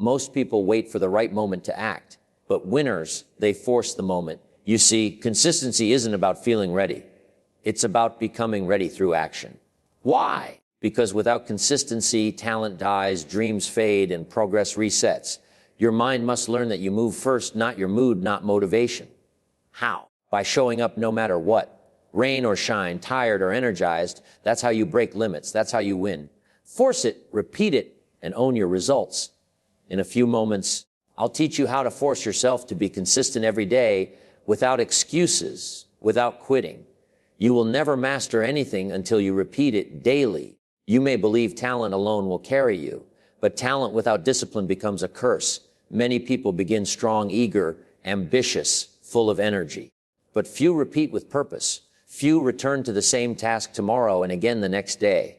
Most people wait for the right moment to act, but winners, they force the moment. You see, consistency isn't about feeling ready. It's about becoming ready through action. Why? Because without consistency, talent dies, dreams fade, and progress resets. Your mind must learn that you move first, not your mood, not motivation. How? By showing up no matter what. Rain or shine, tired or energized, that's how you break limits. That's how you win. Force it, repeat it, and own your results. In a few moments, I'll teach you how to force yourself to be consistent every day without excuses, without quitting. You will never master anything until you repeat it daily. You may believe talent alone will carry you, but talent without discipline becomes a curse. Many people begin strong, eager, ambitious, full of energy. But few repeat with purpose. Few return to the same task tomorrow and again the next day.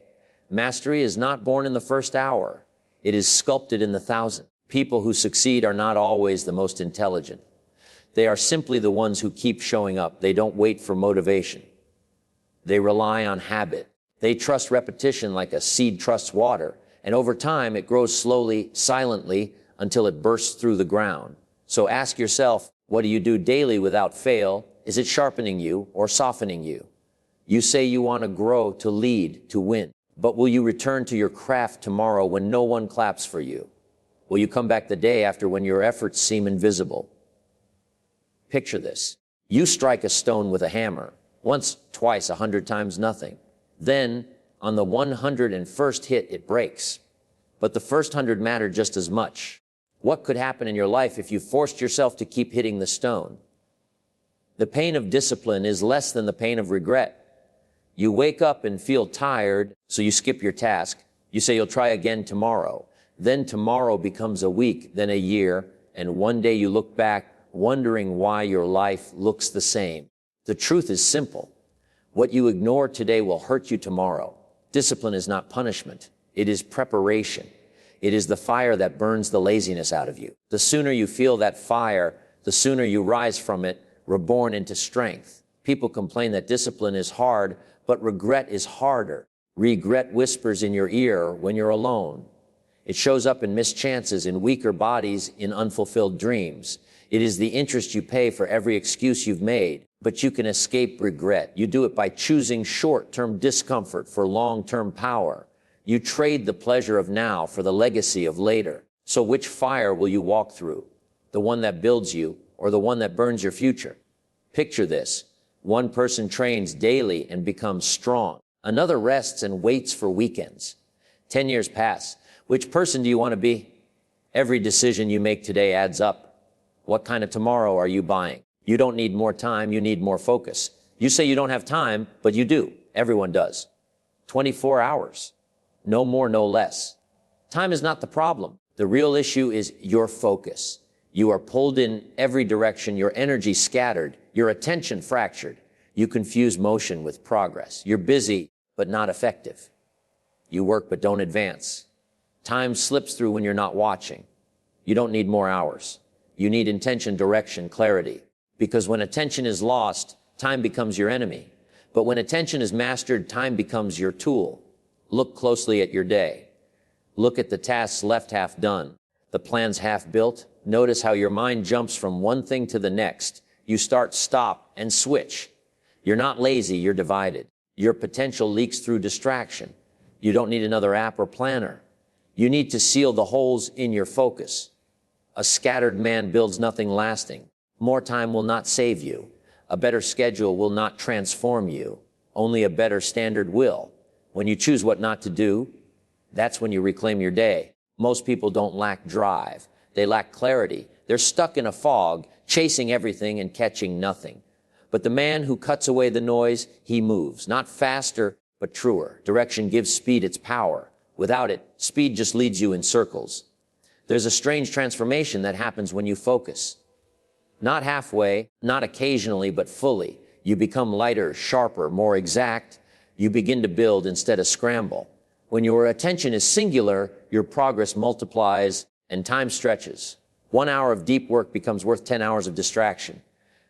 Mastery is not born in the first hour. It is sculpted in the thousand. People who succeed are not always the most intelligent. They are simply the ones who keep showing up. They don't wait for motivation. They rely on habit. They trust repetition like a seed trusts water, and over time it grows slowly, silently, until it bursts through the ground. So ask yourself, what do you do daily without fail? Is it sharpening you or softening you? You say you want to grow, to lead, to win, but will you return to your craft tomorrow when no one claps for you? Will you come back the day after when your efforts seem invisible? Picture this. You strike a stone with a hammer. Once, twice, 100 times, nothing. Then, on the 101st hit, it breaks. But the first 100 matter just as much. What could happen in your life if you forced yourself to keep hitting the stone? The pain of discipline is less than the pain of regret. You wake up and feel tired, so you skip your task. You say you'll try again tomorrow. Then tomorrow becomes a week, then a year, and one day you look back wondering why your life looks the same. The truth is simple. What you ignore today will hurt you tomorrow. Discipline is not punishment. It is preparation. It is the fire that burns the laziness out of you. The sooner you feel that fire, the sooner you rise from it, reborn into strength. People complain that discipline is hard, but regret is harder. Regret whispers in your ear when you're alone. It shows up in missed chances, in weaker bodies, in unfulfilled dreams. It is the interest you pay for every excuse you've made. But you can escape regret. You do it by choosing short-term discomfort for long-term power. You trade the pleasure of now for the legacy of later. So which fire will you walk through? The one that builds you or the one that burns your future? Picture this. One person trains daily and becomes strong. Another rests and waits for weekends. 10 years pass. Which person do you want to be? Every decision you make today adds up. What kind of tomorrow are you buying? You don't need more time, you need more focus. You say you don't have time, but you do. Everyone does. 24 hours. No more, no less. Time is not the problem. The real issue is your focus. You are pulled in every direction, your energy scattered, your attention fractured. You confuse motion with progress. You're busy, but not effective. You work, but don't advance. Time slips through when you're not watching. You don't need more hours. You need intention, direction, clarity. Because when attention is lost, time becomes your enemy. But when attention is mastered, time becomes your tool. Look closely at your day. Look at the tasks left half done, the plans half built. Notice how your mind jumps from one thing to the next. You start, stop, and switch. You're not lazy, you're divided. Your potential leaks through distraction. You don't need another app or planner. You need to seal the holes in your focus. A scattered man builds nothing lasting. More time will not save you. A better schedule will not transform you. Only a better standard will. When you choose what not to do, that's when you reclaim your day. Most people don't lack drive. They lack clarity. They're stuck in a fog, chasing everything and catching nothing. But the man who cuts away the noise, he moves. Not faster, but truer. Direction gives speed its power. Without it, speed just leads you in circles. There's a strange transformation that happens when you focus. Not halfway, not occasionally, but fully. You become lighter, sharper, more exact. You begin to build instead of scramble. When your attention is singular, your progress multiplies and time stretches. 1 hour of deep work becomes worth 10 hours of distraction.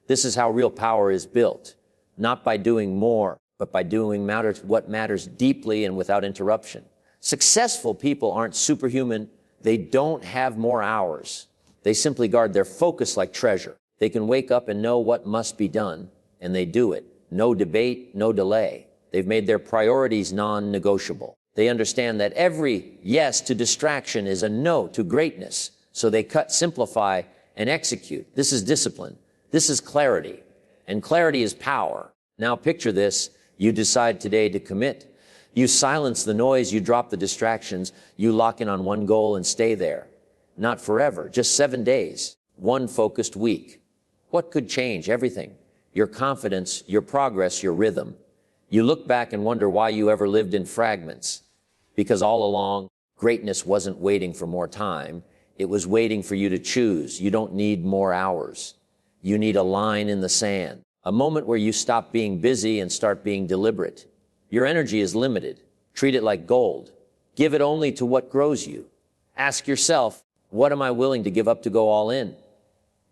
This is how real power is built. Not by doing more, but by doing what matters deeply and without interruption. Successful people aren't superhuman. They don't have more hours. They simply guard their focus like treasure. They can wake up and know what must be done, and they do it. No debate, no delay. They've made their priorities non-negotiable. They understand that every yes to distraction is a no to greatness. So they cut, simplify, and execute. This is discipline. This is clarity. And clarity is power. Now picture this. You decide today to commit. You silence the noise. You drop the distractions. You lock in on one goal and stay there. Not forever, just 7 days. One focused week. What could change? Everything. Your confidence, your progress, your rhythm. You look back and wonder why you ever lived in fragments. Because all along, greatness wasn't waiting for more time. It was waiting for you to choose. You don't need more hours. You need a line in the sand. A moment where you stop being busy and start being deliberate. Your energy is limited. Treat it like gold. Give it only to what grows you. Ask yourself, what am I willing to give up to go all in?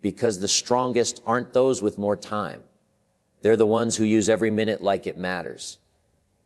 Because the strongest aren't those with more time. They're the ones who use every minute like it matters.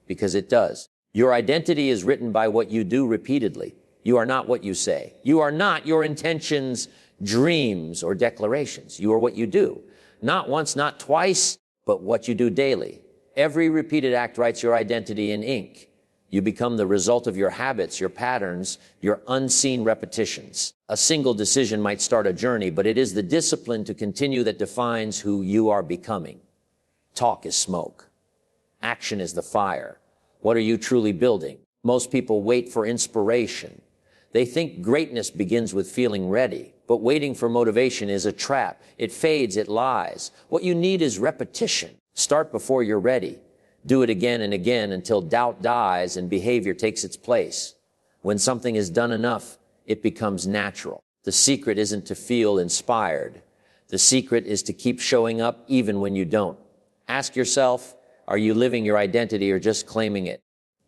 Because it does. Your identity is written by what you do repeatedly. You are not what you say. You are not your intentions, dreams, or declarations. You are what you do. Not once, not twice, but what you do daily. Every repeated act writes your identity in ink. You become the result of your habits, your patterns, your unseen repetitions. A single decision might start a journey, but it is the discipline to continue that defines who you are becoming. Talk is smoke. Action is the fire. What are you truly building? Most people wait for inspiration. They think greatness begins with feeling ready, but waiting for motivation is a trap. It fades, it lies. What you need is repetition. Start before you're ready. Do it again and again until doubt dies and behavior takes its place. When something is done enough, it becomes natural. The secret isn't to feel inspired. The secret is to keep showing up even when you don't. Ask yourself, are you living your identity or just claiming it?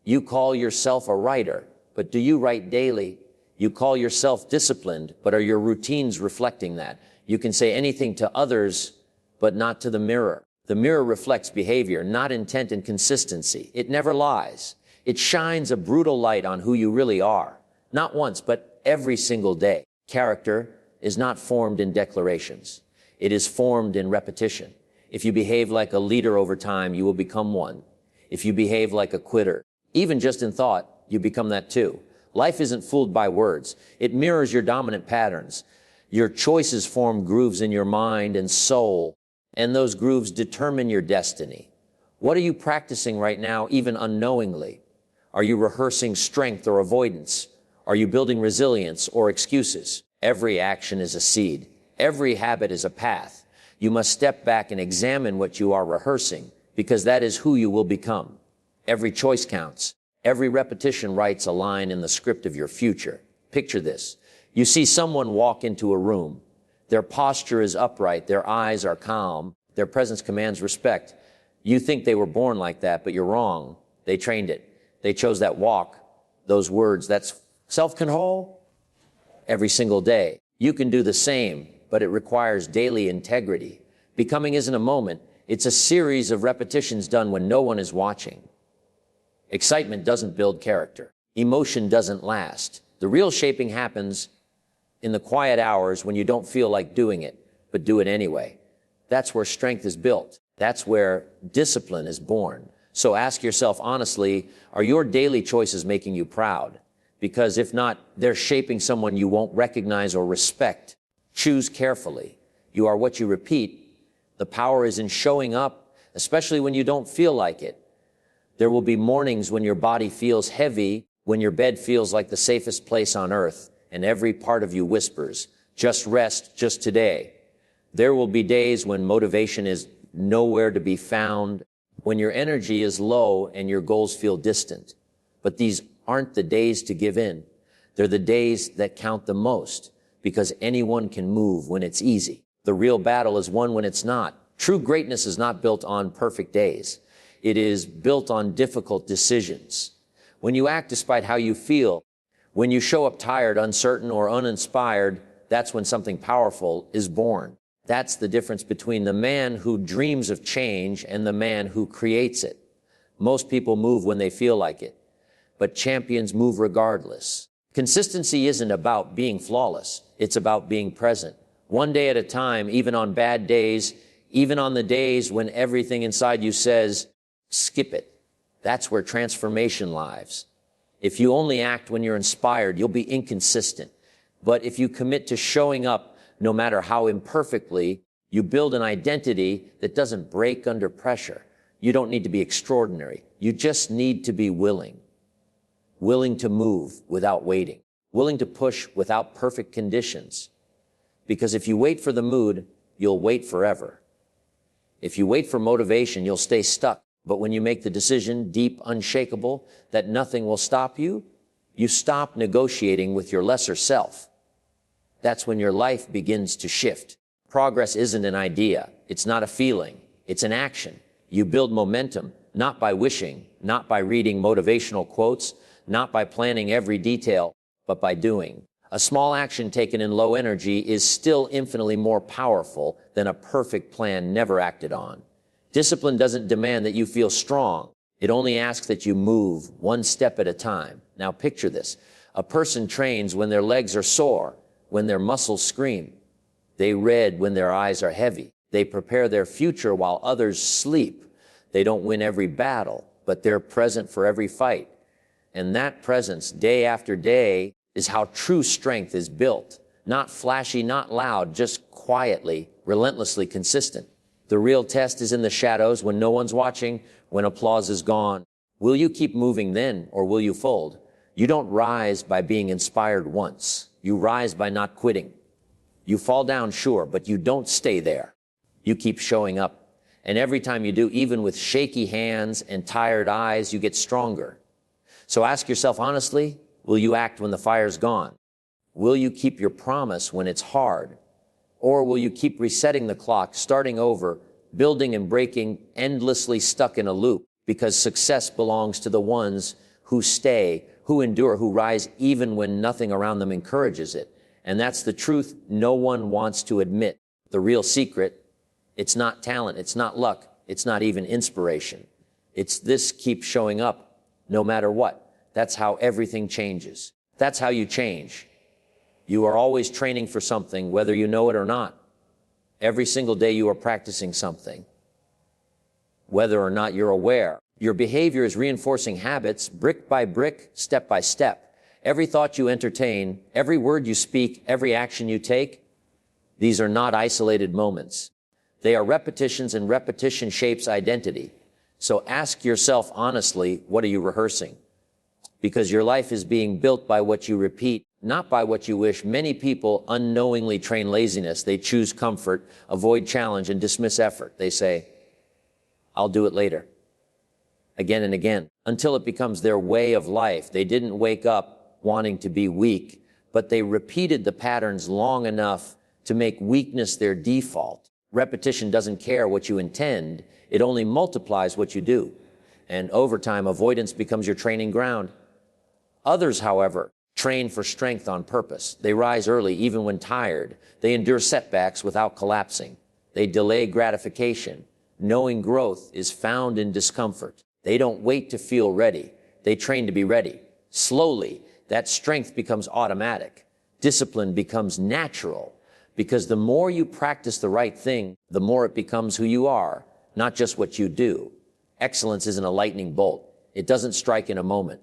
You call yourself a writer, but do you write daily? You call yourself disciplined, but are your routines reflecting that? You can say anything to others, but not to the mirror. The mirror reflects behavior, not intent and consistency. It never lies. It shines a brutal light on who you really are. Not once, but every single day. Character is not formed in declarations. It is formed in repetition. If you behave like a leader over time, you will become one. If you behave like a quitter, even just in thought, you become that too. Life isn't fooled by words. It mirrors your dominant patterns. Your choices form grooves in your mind and soul, and those grooves determine your destiny. What are you practicing right now, even unknowingly? Are you rehearsing strength or avoidance? Are you building resilience or excuses? Every action is a seed. Every habit is a path. You must step back and examine what you are rehearsing, because that is who you will become. Every choice counts. Every repetition writes a line in the script of your future. Picture this. You see someone walk into a room. Their posture is upright. Their eyes are calm. Their presence commands respect. You think they were born like that, but you're wrong. They trained it. They chose that walk, those words. That's self-control every single day. You can do the same, but it requires daily integrity. Becoming isn't a moment. It's a series of repetitions done when no one is watching. Excitement doesn't build character. Emotion doesn't last. The real shaping happens in the quiet hours when you don't feel like doing it, but do it anyway. That's where strength is built. That's where discipline is born. So ask yourself honestly, are your daily choices making you proud? Because if not, they're shaping someone you won't recognize or respect. Choose carefully. You are what you repeat. The power is in showing up, especially when you don't feel like it. There will be mornings when your body feels heavy, when your bed feels like the safest place on earth, and every part of you whispers, just rest, just today. There will be days when motivation is nowhere to be found, when your energy is low and your goals feel distant. But these aren't the days to give in. They're the days that count the most, because anyone can move when it's easy. The real battle is won when it's not. True greatness is not built on perfect days. It is built on difficult decisions. When you act despite how you feel, when you show up tired, uncertain, or uninspired, that's when something powerful is born. That's the difference between the man who dreams of change and the man who creates it. Most people move when they feel like it, but champions move regardless. Consistency isn't about being flawless. It's about being present. One day at a time, even on bad days, even on the days when everything inside you says, skip it. That's where transformation lies. If you only act when you're inspired, you'll be inconsistent. But if you commit to showing up, no matter how imperfectly, you build an identity that doesn't break under pressure. You don't need to be extraordinary. You just need to be willing. Willing to move without waiting. Willing to push without perfect conditions. Because if you wait for the mood, you'll wait forever. If you wait for motivation, you'll stay stuck. But when you make the decision, deep, unshakable, that nothing will stop you, you stop negotiating with your lesser self. That's when your life begins to shift. Progress isn't an idea. It's not a feeling. It's an action. You build momentum, not by wishing, not by reading motivational quotes, not by planning every detail, but by doing. A small action taken in low energy is still infinitely more powerful than a perfect plan never acted on. Discipline doesn't demand that you feel strong. It only asks that you move one step at a time. Now picture this. A person trains when their legs are sore, when their muscles scream. They read when their eyes are heavy. They prepare their future while others sleep. They don't win every battle, but they're present for every fight. And that presence, day after day, is how true strength is built. Not flashy, not loud, just quietly, relentlessly consistent. The real test is in the shadows, when no one's watching, when applause is gone. Will you keep moving then, or will you fold? You don't rise by being inspired once. You rise by not quitting. You fall down, sure, but you don't stay there. You keep showing up. And every time you do, even with shaky hands and tired eyes, you get stronger. So ask yourself honestly, will you act when the fire's gone? Will you keep your promise when it's hard? Or will you keep resetting the clock, starting over, building and breaking, endlessly stuck in a loop? Because success belongs to the ones who stay, who endure, who rise even when nothing around them encourages it. And that's the truth no one wants to admit. The real secret, it's not talent, it's not luck, it's not even inspiration. It's this: keep showing up no matter what. That's how everything changes. That's how you change. You are always training for something, whether you know it or not. Every single day you are practicing something, whether or not you're aware. Your behavior is reinforcing habits, brick by brick, step by step. Every thought you entertain, every word you speak, every action you take, these are not isolated moments. They are repetitions, and repetition shapes identity. So ask yourself honestly, what are you rehearsing? Because your life is being built by what you repeat, not by what you wish. Many people unknowingly train laziness. They choose comfort, avoid challenge, and dismiss effort. They say, I'll do it later. Again and again, until it becomes their way of life. They didn't wake up wanting to be weak, but they repeated the patterns long enough to make weakness their default. Repetition doesn't care what you intend. It only multiplies what you do. And over time, avoidance becomes your training ground. Others, however, train for strength on purpose. They rise early, even when tired. They endure setbacks without collapsing. They delay gratification, knowing growth is found in discomfort. They don't wait to feel ready. They train to be ready. Slowly, that strength becomes automatic. Discipline becomes natural, because the more you practice the right thing, the more it becomes who you are, not just what you do. Excellence isn't a lightning bolt. It doesn't strike in a moment.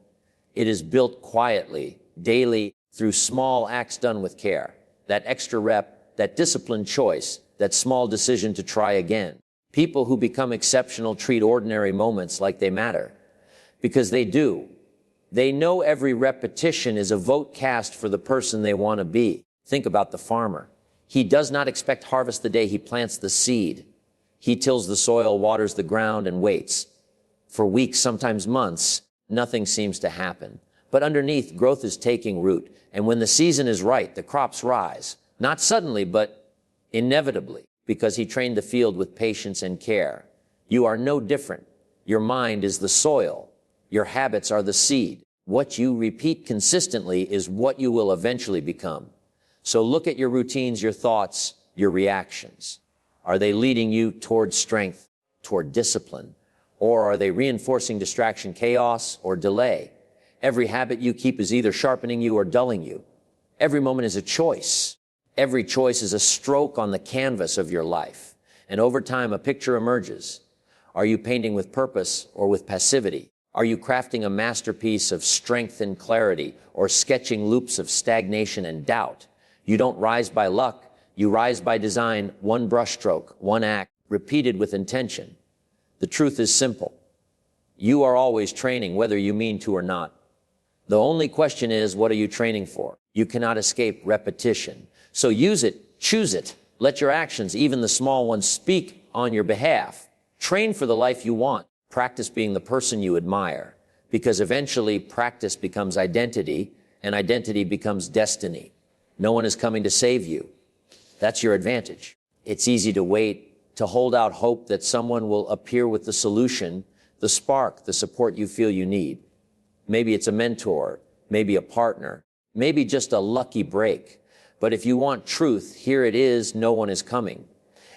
It is built quietly, daily, through small acts done with care. That extra rep, that disciplined choice, that small decision to try again. People who become exceptional treat ordinary moments like they matter. Because they do. They know every repetition is a vote cast for the person they want to be. Think about the farmer. He does not expect harvest the day he plants the seed. He tills the soil, waters the ground, and waits. For weeks, sometimes months, nothing seems to happen. But underneath, growth is taking root. And when the season is right, the crops rise. Not suddenly, but inevitably, because he trained the field with patience and care. You are no different. Your mind is the soil. Your habits are the seed. What you repeat consistently is what you will eventually become. So look at your routines, your thoughts, your reactions. Are they leading you toward strength, toward discipline? Or are they reinforcing distraction, chaos, or delay? Every habit you keep is either sharpening you or dulling you. Every moment is a choice. Every choice is a stroke on the canvas of your life. And over time, a picture emerges. Are you painting with purpose or with passivity? Are you crafting a masterpiece of strength and clarity, or sketching loops of stagnation and doubt? You don't rise by luck. You rise by design, one brushstroke, one act, repeated with intention. The truth is simple. You are always training, whether you mean to or not. The only question is, what are you training for? You cannot escape repetition. So use it, choose it. Let your actions, even the small ones, speak on your behalf. Train for the life you want. Practice being the person you admire, because eventually practice becomes identity, and identity becomes destiny. No one is coming to save you. That's your advantage. It's easy to wait, to hold out hope that someone will appear with the solution, the spark, the support you feel you need. Maybe it's a mentor, maybe a partner, maybe just a lucky break. But if you want truth, here it is, no one is coming.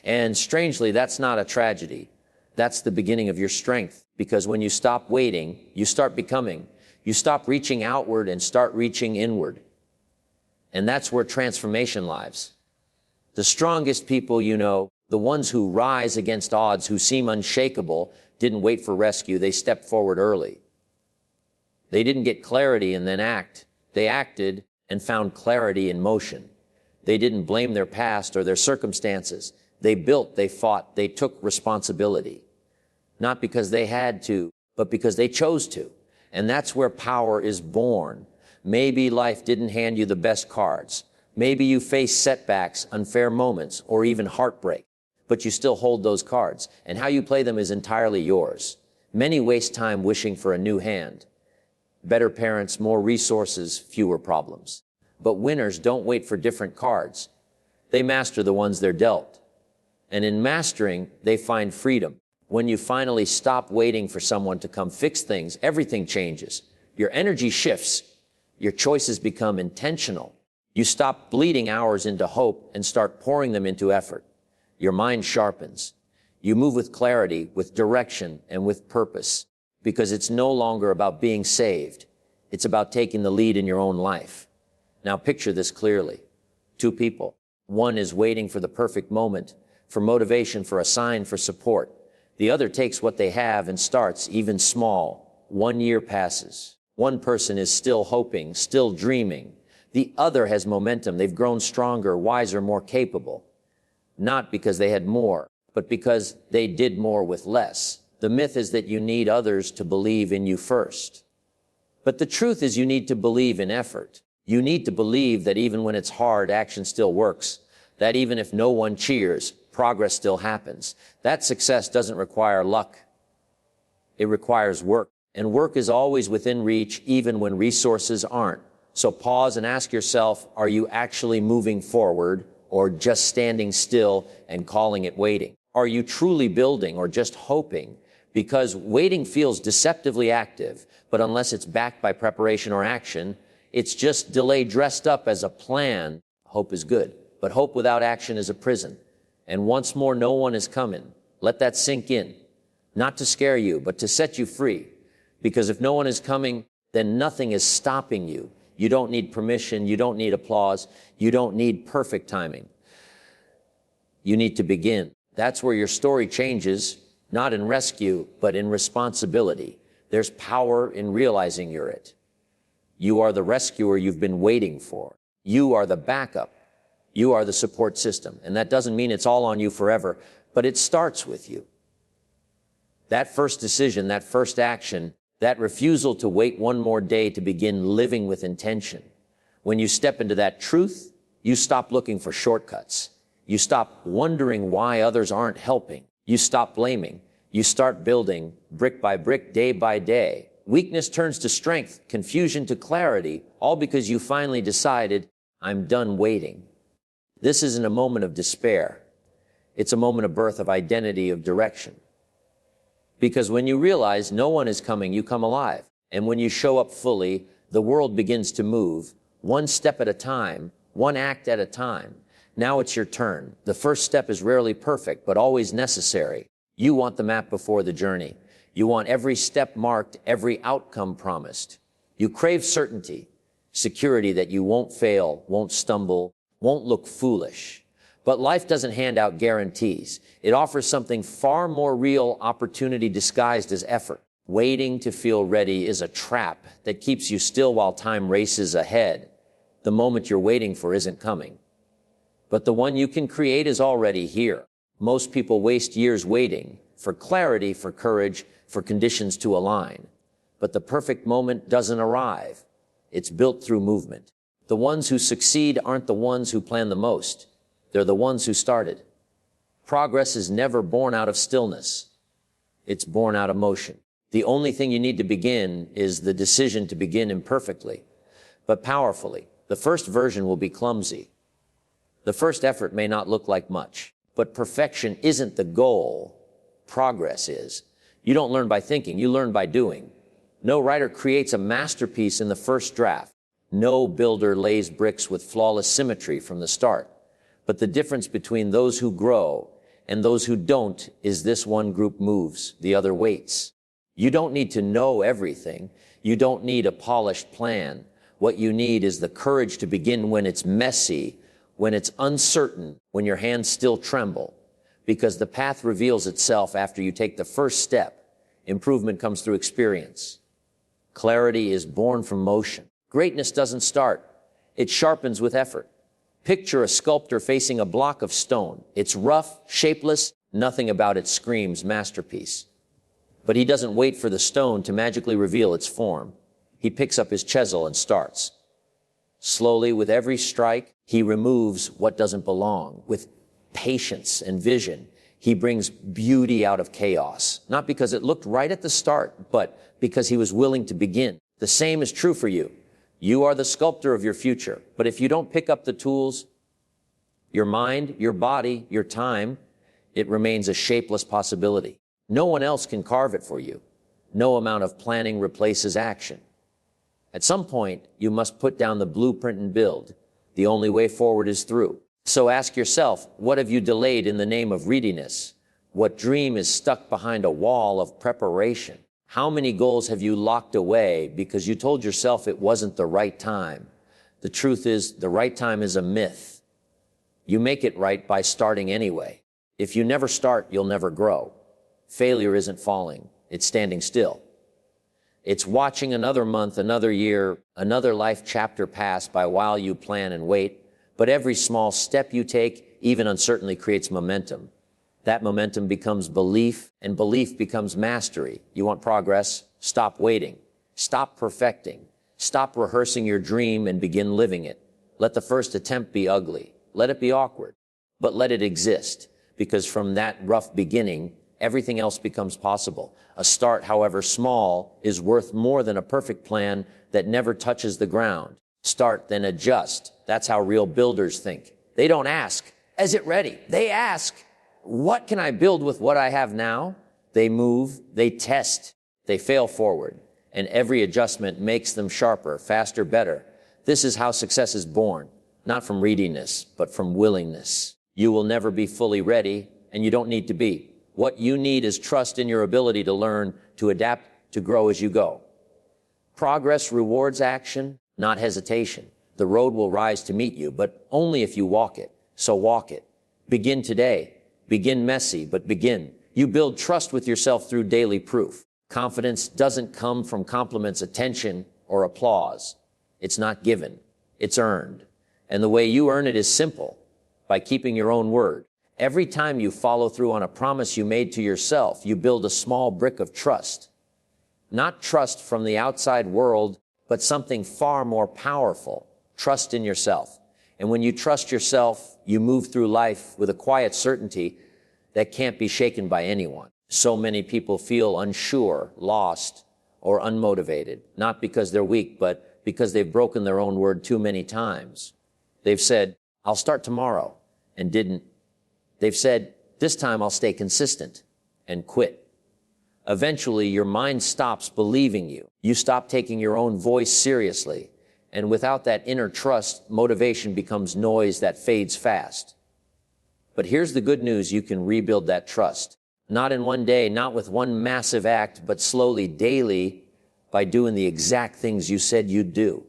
And strangely, that's not a tragedy. That's the beginning of your strength, because when you stop waiting, you start becoming. You stop reaching outward and start reaching inward. And that's where transformation lies. The strongest people you know, the ones who rise against odds, who seem unshakable, didn't wait for rescue. They stepped forward early. They didn't get clarity and then act. They acted and found clarity in motion. They didn't blame their past or their circumstances. They built, they fought, they took responsibility. Not because they had to, but because they chose to. And that's where power is born. Maybe life didn't hand you the best cards. Maybe you face setbacks, unfair moments, or even heartbreak. But you still hold those cards, and how you play them is entirely yours. Many waste time wishing for a new hand. Better parents, more resources, fewer problems. But winners don't wait for different cards. They master the ones they're dealt. And in mastering, they find freedom. When you finally stop waiting for someone to come fix things, everything changes. Your energy shifts. Your choices become intentional. You stop bleeding hours into hope and start pouring them into effort. Your mind sharpens. You move with clarity, with direction, and with purpose, because it's no longer about being saved. It's about taking the lead in your own life. Now picture this clearly. Two people. One is waiting for the perfect moment, for motivation, for a sign, for support. The other takes what they have and starts, even small. 1 year passes. One person is still hoping, still dreaming. The other has momentum. They've grown stronger, wiser, more capable. Not because they had more, but because they did more with less. The myth is that you need others to believe in you first. But the truth is you need to believe in effort. You need to believe that even when it's hard, action still works. That even if no one cheers, progress still happens. That success doesn't require luck. It requires work. And work is always within reach, even when resources aren't. So pause and ask yourself, are you actually moving forward, or just standing still and calling it waiting? Are you truly building or just hoping? Because waiting feels deceptively active, but unless it's backed by preparation or action, it's just delay dressed up as a plan. Hope is good, but hope without action is a prison. And once more, no one is coming. Let that sink in. Not to scare you, but to set you free. Because if no one is coming, then nothing is stopping you. You don't need permission. You don't need applause. You don't need perfect timing. You need to begin. That's where your story changes, not in rescue, but in responsibility. There's power in realizing you're it. You are the rescuer you've been waiting for. You are the backup. You are the support system. And that doesn't mean it's all on you forever, but it starts with you. That first decision, that first action, that refusal to wait one more day to begin living with intention. When you step into that truth, you stop looking for shortcuts. You stop wondering why others aren't helping. You stop blaming. You start building brick by brick, day by day. Weakness turns to strength, confusion to clarity, all because you finally decided, I'm done waiting. This isn't a moment of despair. It's a moment of birth, of identity, of direction. Because when you realize no one is coming, you come alive. And when you show up fully, the world begins to move, one step at a time, one act at a time. Now it's your turn. The first step is rarely perfect, but always necessary. You want the map before the journey. You want every step marked, every outcome promised. You crave certainty, security that you won't fail, won't stumble, won't look foolish. But life doesn't hand out guarantees. It offers something far more real, opportunity disguised as effort. Waiting to feel ready is a trap that keeps you still while time races ahead. The moment you're waiting for isn't coming. But the one you can create is already here. Most people waste years waiting for clarity, for courage, for conditions to align. But the perfect moment doesn't arrive. It's built through movement. The ones who succeed aren't the ones who plan the most. They're the ones who started. Progress is never born out of stillness. It's born out of motion. The only thing you need to begin is the decision to begin imperfectly, but powerfully. The first version will be clumsy. The first effort may not look like much, but perfection isn't the goal. Progress is. You don't learn by thinking, you learn by doing. No writer creates a masterpiece in the first draft. No builder lays bricks with flawless symmetry from the start. But the difference between those who grow and those who don't is this: one group moves, the other waits. You don't need to know everything. You don't need a polished plan. What you need is the courage to begin when it's messy, when it's uncertain, when your hands still tremble. Because the path reveals itself after you take the first step. Improvement comes through experience. Clarity is born from motion. Greatness doesn't start. It sharpens with effort. Picture a sculptor facing a block of stone. It's rough, shapeless, nothing about it screams masterpiece. But he doesn't wait for the stone to magically reveal its form. He picks up his chisel and starts. Slowly, with every strike, he removes what doesn't belong. With patience and vision, he brings beauty out of chaos. Not because it looked right at the start, but because he was willing to begin. The same is true for you. You are the sculptor of your future. But if you don't pick up the tools, your mind, your body, your time, it remains a shapeless possibility. No one else can carve it for you. No amount of planning replaces action. At some point, you must put down the blueprint and build. The only way forward is through. So ask yourself, what have you delayed in the name of readiness? What dream is stuck behind a wall of preparation? How many goals have you locked away because you told yourself it wasn't the right time? The truth is, the right time is a myth. You make it right by starting anyway. If you never start, you'll never grow. Failure isn't falling. It's standing still. It's watching another month, another year, another life chapter pass by while you plan and wait. But every small step you take, even uncertainly, creates momentum. That momentum becomes belief, and belief becomes mastery. You want progress? Stop waiting. Stop perfecting. Stop rehearsing your dream and begin living it. Let the first attempt be ugly. Let it be awkward. But let it exist, because from that rough beginning, everything else becomes possible. A start, however small, is worth more than a perfect plan that never touches the ground. Start, then adjust. That's how real builders think. They don't ask, is it ready? They ask, what can I build with what I have now? They move, they test, they fail forward, and every adjustment makes them sharper, faster, better. This is how success is born, not from readiness, but from willingness. You will never be fully ready, and you don't need to be. What you need is trust in your ability to learn, to adapt, to grow as you go. Progress rewards action, not hesitation. The road will rise to meet you, but only if you walk it. So walk it. Begin today. Begin messy, but begin. You build trust with yourself through daily proof. Confidence doesn't come from compliments, attention, or applause. It's not given. It's earned. And the way you earn it is simple, by keeping your own word. Every time you follow through on a promise you made to yourself, you build a small brick of trust. Not trust from the outside world, but something far more powerful. Trust in yourself. And when you trust yourself, you move through life with a quiet certainty that can't be shaken by anyone. So many people feel unsure, lost, or unmotivated, not because they're weak, but because they've broken their own word too many times. They've said, I'll start tomorrow, and didn't. They've said, this time I'll stay consistent, and quit. Eventually, your mind stops believing you. You stop taking your own voice seriously. And without that inner trust, motivation becomes noise that fades fast. But here's the good news: you can rebuild that trust. Not in one day, not with one massive act, but slowly, daily, by doing the exact things you said you'd do.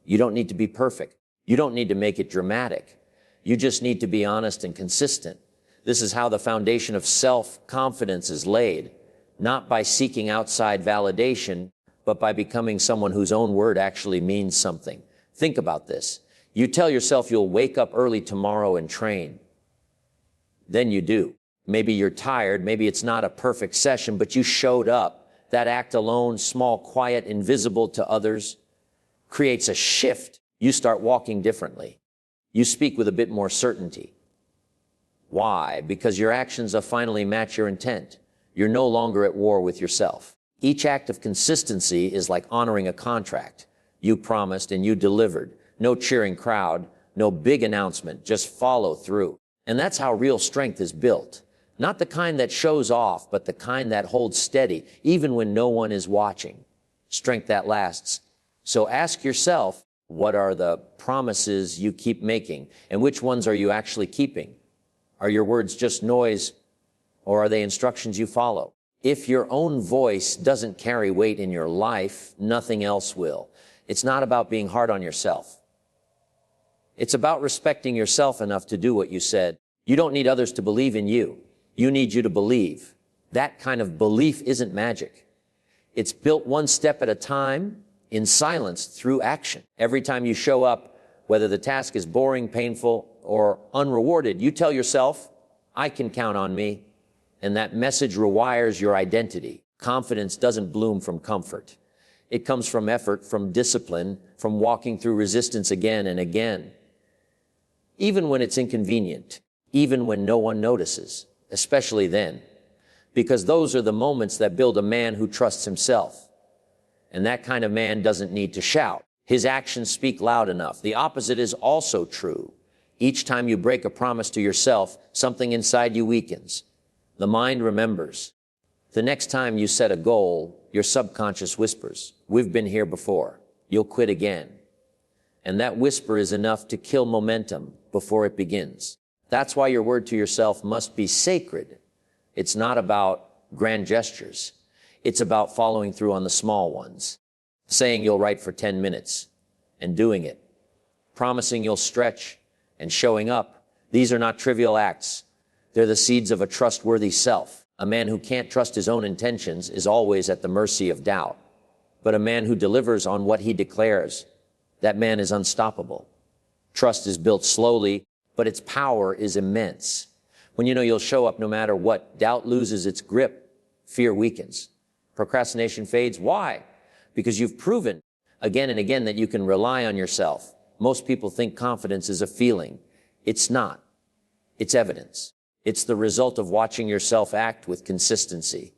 You don't need to be perfect. You don't need to make it dramatic. You just need to be honest and consistent. This is how the foundation of self-confidence is laid, not by seeking outside validation, but by becoming someone whose own word actually means something. Think about this. You tell yourself you'll wake up early tomorrow and train. Then you do. Maybe you're tired, maybe it's not a perfect session, but you showed up. That act alone, small, quiet, invisible to others, creates a shift. You start walking differently. You speak with a bit more certainty. Why? Because your actions finally match your intent. You're no longer at war with yourself. Each act of consistency is like honoring a contract. You promised and you delivered. No cheering crowd, no big announcement, just follow through. And that's how real strength is built. Not the kind that shows off, but the kind that holds steady, even when no one is watching. Strength that lasts. So ask yourself, what are the promises you keep making? And which ones are you actually keeping? Are your words just noise, or are they instructions you follow? If your own voice doesn't carry weight in your life, nothing else will. It's not about being hard on yourself. It's about respecting yourself enough to do what you said. You don't need others to believe in you. You need you to believe. That kind of belief isn't magic. It's built one step at a time, in silence, through action. Every time you show up, whether the task is boring, painful, or unrewarded, you tell yourself, I can count on me. And that message rewires your identity. Confidence doesn't bloom from comfort. It comes from effort, from discipline, from walking through resistance again and again. Even when it's inconvenient, even when no one notices, especially then. Because those are the moments that build a man who trusts himself. And that kind of man doesn't need to shout. His actions speak loud enough. The opposite is also true. Each time you break a promise to yourself, something inside you weakens. The mind remembers. The next time you set a goal, your subconscious whispers, we've been here before. You'll quit again. And that whisper is enough to kill momentum before it begins. That's why your word to yourself must be sacred. It's not about grand gestures. It's about following through on the small ones. Saying you'll write for 10 minutes and doing it. Promising you'll stretch and showing up. These are not trivial acts. They're the seeds of a trustworthy self. A man who can't trust his own intentions is always at the mercy of doubt. But a man who delivers on what he declares, that man is unstoppable. Trust is built slowly, but its power is immense. When you know you'll show up no matter what, doubt loses its grip, fear weakens. Procrastination fades. Why? Because you've proven again and again that you can rely on yourself. Most people think confidence is a feeling. It's not. It's evidence. It's the result of watching yourself act with consistency.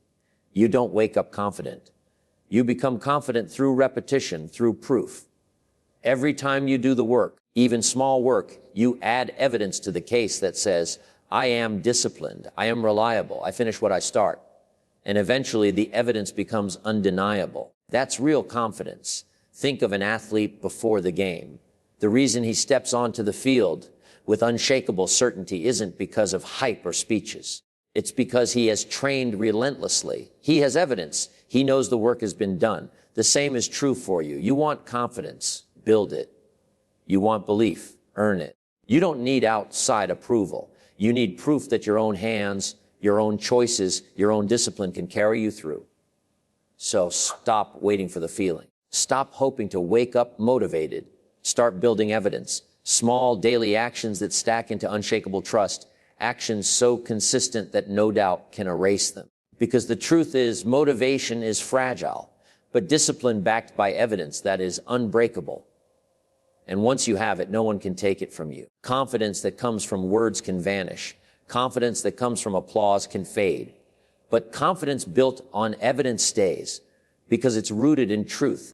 You don't wake up confident. You become confident through repetition, through proof. Every time you do the work, even small work, you add evidence to the case that says, I am disciplined, I am reliable, I finish what I start. And eventually the evidence becomes undeniable. That's real confidence. Think of an athlete before the game. The reason he steps onto the field with unshakable certainty isn't because of hype or speeches. It's because he has trained relentlessly. He has evidence. He knows the work has been done. The same is true for you. You want confidence, build it. You want belief, earn it. You don't need outside approval. You need proof that your own hands, your own choices, your own discipline can carry you through. So stop waiting for the feeling. Stop hoping to wake up motivated. Start building evidence. Small daily actions that stack into unshakable trust. Actions so consistent that no doubt can erase them. Because the truth is, motivation is fragile, but discipline backed by evidence that is unbreakable. And once you have it, no one can take it from you. Confidence that comes from words can vanish. Confidence that comes from applause can fade. But confidence built on evidence stays because it's rooted in truth.